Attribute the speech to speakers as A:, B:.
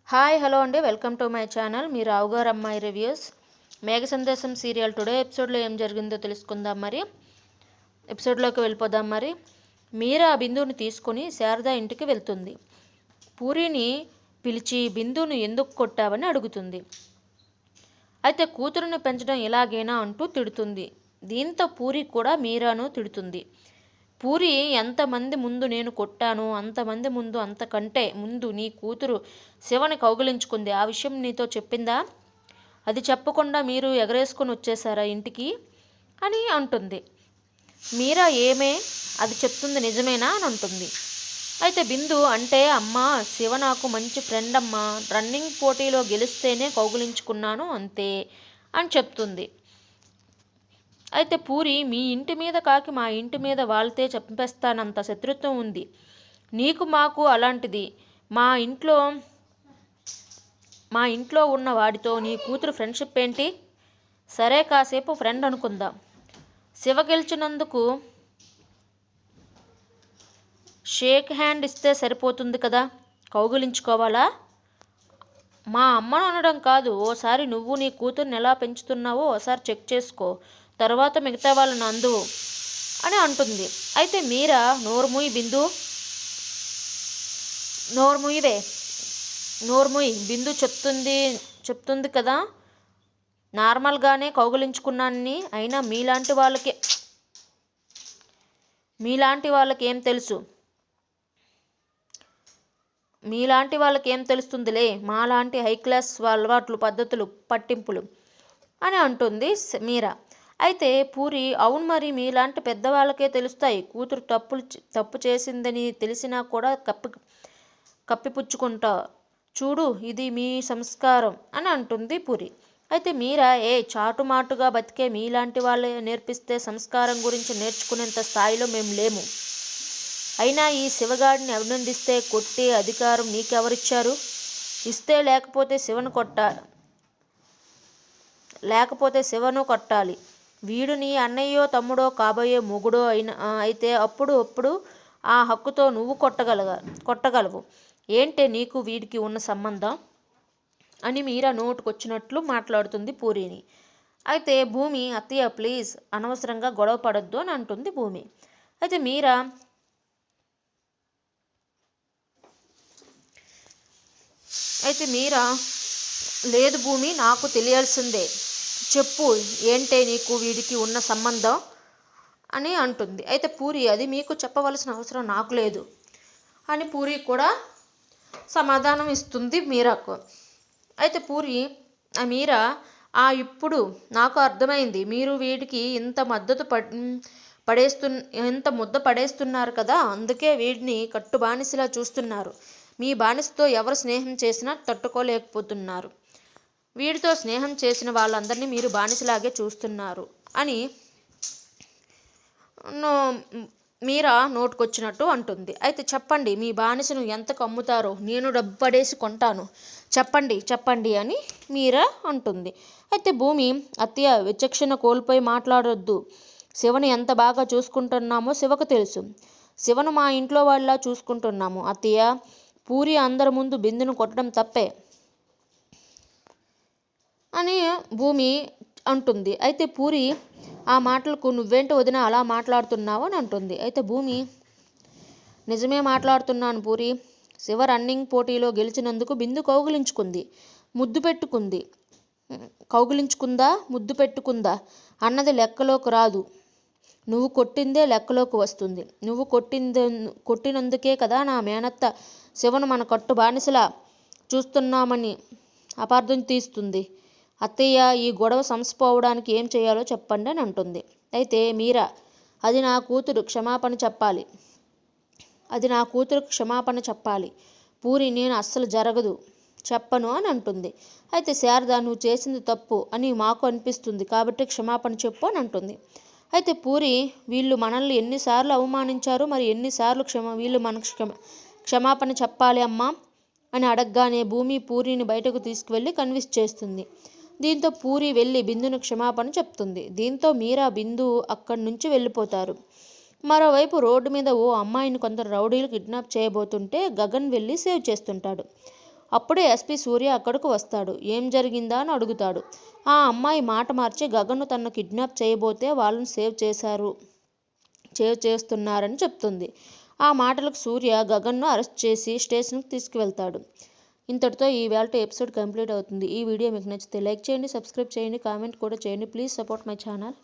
A: Hi hello అండి, welcome to my channel. మీ రావు గారు అమ్మాయి రివ్యూస్. మేఘ సందేశం సీరియల్ టుడే ఎపిసోడ్లో ఏం జరిగిందో తెలుసుకుందాం. ఎపిసోడ్లోకి వెళ్ళిపోదాం. మీరా బిందుని తీసుకుని శారద ఇంటికి వెళ్తుంది. పూరిని పిలిచి బిందును ఎందుకు కొట్టావని అడుగుతుంది. అయితే కూతురుని పెంచడం ఇలాగేనా అంటూ తిడుతుంది. దీంతో పూరి కూడా మీరాను తిడుతుంది. పూరి ఎంతమంది ముందు నేను కొట్టాను, అంతమంది ముందు, అంతకంటే ముందు నీ కూతురు శివని కౌగిలించుకుంది. ఆ విషయం నీతో చెప్పిందా? అది చెప్పకుండా మీరు ఎగరేసుకొని వచ్చేసారా ఇంటికి అని అంటుంది. మీరా ఏమే, అది చెప్తుంది నిజమేనా అని అంటుంది. అయితే బిందు అంటే అమ్మా, శివ నాకు మంచి ఫ్రెండ్ అమ్మా, రన్నింగ్ పోటీలో గెలిస్తేనే కౌగిలించుకున్నాను అంతే అని చెప్తుంది. అయితే పూరి మీ ఇంటి మీద కాకి మా ఇంటి మీద వాళ్తే చంపేస్తానంత శత్రుత్వం ఉంది నీకు మాకు. అలాంటిది మా ఇంట్లో ఉన్న వాడితో నీ కూతురు ఫ్రెండ్షిప్ ఏంటి? సరే కాసేపు ఫ్రెండ్ అనుకుందాం. శివ గెలిచినందుకు షేక్ హ్యాండ్ ఇస్తే సరిపోతుంది కదా, కౌగిలించుకోవాలా? మా అమ్మను అనడం కాదు, ఓసారి నువ్వు నీ కూతుర్ని ఎలా పెంచుతున్నావో ఓసారి చెక్ చేసుకో, తర్వాత మిగతా వాళ్ళని అందువు అని అంటుంది. అయితే మీరా నోర్ముయ్ బిందు, నోర్ముయ్ బిందు చెప్తుంది కదా నార్మల్గానే కౌగిలించుకున్నానని. అయినా మీలాంటి వాళ్ళకేం తెలుస్తుందిలే, మాలాంటి హై క్లాస్ అలవాట్లు, పద్ధతులు, పట్టింపులు అని అంటుంది మీరా. అయితే పూరి అవును, మరి మీలాంటి పెద్దవాళ్ళకే తెలుస్తాయి. కూతురు తప్పు చేసిందని తెలిసినా కూడా కప్పిపుచ్చుకుంటా చూడు, ఇది మీ సంస్కారం అని అంటుంది పూరి. అయితే మీరా చాటుమాటుగా బతికే మీలాంటి వాళ్ళే నేర్పిస్తే సంస్కారం గురించి నేర్చుకునేంత స్థాయిలో మేము లేము. అయినా ఈ శివగాడిని అభినందిస్తే కొట్టే అధికారం నీకెవరిచ్చారు? ఇస్తే లేకపోతే శివను కొట్టాలి. వీడు నీ అన్నయ్యో తమ్ముడో కాబోయే మొగుడో అయితే అప్పుడు ఆ హక్కుతో నువ్వు కొట్టగలవు. ఏంటే నీకు వీడికి ఉన్న సంబంధం అని మీరా నోటుకొచ్చినట్లు మాట్లాడుతుంది పూరిని. అయితే భూమి అత్తయ్య ప్లీజ్ అనవసరంగా గొడవ పడొద్దు అని అంటుంది భూమి. అయితే మీరా లేదు భూమి, నాకు తెలియాల్సిందే, చెప్పు ఏంటే నీకు వీడికి ఉన్న సంబంధం అని అంటుంది. అయితే పూరి అది మీకు చెప్పవలసిన అవసరం నాకు లేదు అని పూరి కూడా సమాధానం ఇస్తుంది మీరాకు. అయితే మీరా ఇప్పుడు నాకు అర్థమైంది, మీరు వీడికి ఇంత ముద్ద పడేస్తున్నారు కదా, అందుకే వీడిని కట్టు బానిసలా చూస్తున్నారు. మీ బానిసతో ఎవరు స్నేహం చేసినా తట్టుకోలేకపోతున్నారు. వీడితో స్నేహం చేసిన వాళ్ళందరినీ మీరు బానిసలాగే చూస్తున్నారు అని మీరా నోటుకొచ్చినట్టు అంటుంది. అయితే చెప్పండి, మీ బానిసను ఎంతకు అమ్ముతారో నేను డబ్బు పడేసి కొంటాను, చెప్పండి అని మీరా అంటుంది. అయితే భూమి అత్తయ్య విచక్షణ కోల్పోయి మాట్లాడొద్దు. శివని ఎంత బాగా చూసుకుంటున్నామో శివకు తెలుసు. శివను మా ఇంట్లో వాళ్ళ చూసుకుంటున్నాము అత్తయ్య. పూరి అందరి ముందు బిందును కొట్టడం తప్పే అని భూమి అంటుంది. అయితే పూరి ఆ మాటలకు నువ్వేంటి వదిన అలా మాట్లాడుతున్నావు అని అంటుంది. అయితే భూమి నిజమే మాట్లాడుతున్నాను పూరి. శివ రన్నింగ్ పోటీలో గెలిచినందుకు బిందు ముద్దు పెట్టుకుందా అన్నది లెక్కలోకి రాదు. నువ్వు కొట్టిందే లెక్కలోకి వస్తుంది. నువ్వు కొట్టినందుకే కదా నా మేనత్త శివను మన కట్టు బానిసలా చూస్తున్నామని అపార్థం తీస్తుంది. అత్తయ్య, ఈ గొడవ సమసిపోవడానికి ఏం చేయాలో చెప్పండి అని అంటుంది. అయితే మీరా అది నా కూతురు క్షమాపణ చెప్పాలి పూరి, నేను అస్సలు చెప్పను అని అంటుంది. అయితే శారద నువ్వు చేసింది తప్పు అని మాకు అనిపిస్తుంది కాబట్టి క్షమాపణ చెప్పు అని అంటుంది. అయితే పూరి వీళ్ళు మనల్ని ఎన్నిసార్లు అవమానించారు, మరి ఎన్నిసార్లు వీళ్ళు మనకు క్షమాపణ చెప్పాలి అమ్మా అని అడగగానే భూమి పూరిని బయటకు తీసుకువెళ్ళి కన్విన్స్ చేస్తుంది. దీంతో పూరి వెళ్ళి బిందును క్షమాపణ చెప్తుంది. దీంతో మీరా బిందు అక్కడి నుంచి వెళ్ళిపోతారు. మరోవైపు రోడ్డు మీద ఓ అమ్మాయిని కొందరు రౌడీలు కిడ్నాప్ చేయబోతుంటే గగన్ వెళ్ళి సేవ్ చేస్తుంటాడు. అప్పుడే ఎస్పీ సూర్య అక్కడకు వస్తాడు. ఏం జరిగిందా అని అడుగుతాడు. ఆ అమ్మాయి మాట మార్చి గగన్ను తనను కిడ్నాప్ చేయబోతే వాళ్ళను సేవ్ చేస్తున్నారని చెప్తుంది. ఆ మాటలకు సూర్య గగన్ను అరెస్ట్ చేసి స్టేషన్కి తీసుకువెళ్తాడు. ఇంతటితో ఈవేళ ఎపిసోడ్ కంప్లీట్ అవుతుంది. ఈ వీడియో మీకు నచ్చితే లైక్ చేయండి, సబ్స్క్రైబ్ చేయండి, కామెంట్ కూడా చేయండి. Please support my channel.